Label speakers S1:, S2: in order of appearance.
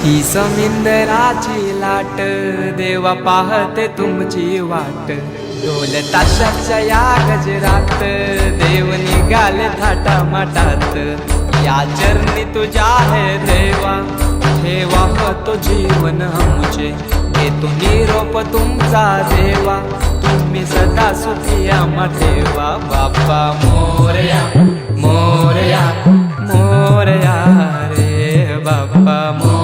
S1: ही समिंदराची लाट देवा पाहते तुमची वाट, ढोल ताशाच्या या गजरात देव निघाले थाटामाटात। या चरणी तुझ्या है देवा ठेवा तो जीवन आमचे, घेतो निरोप तुमचा देवा तुम्ही सदा सुखी आम्हा ठेवा। बाप्पा मोरया मोरया मोरया रे बाप्पा मोरया।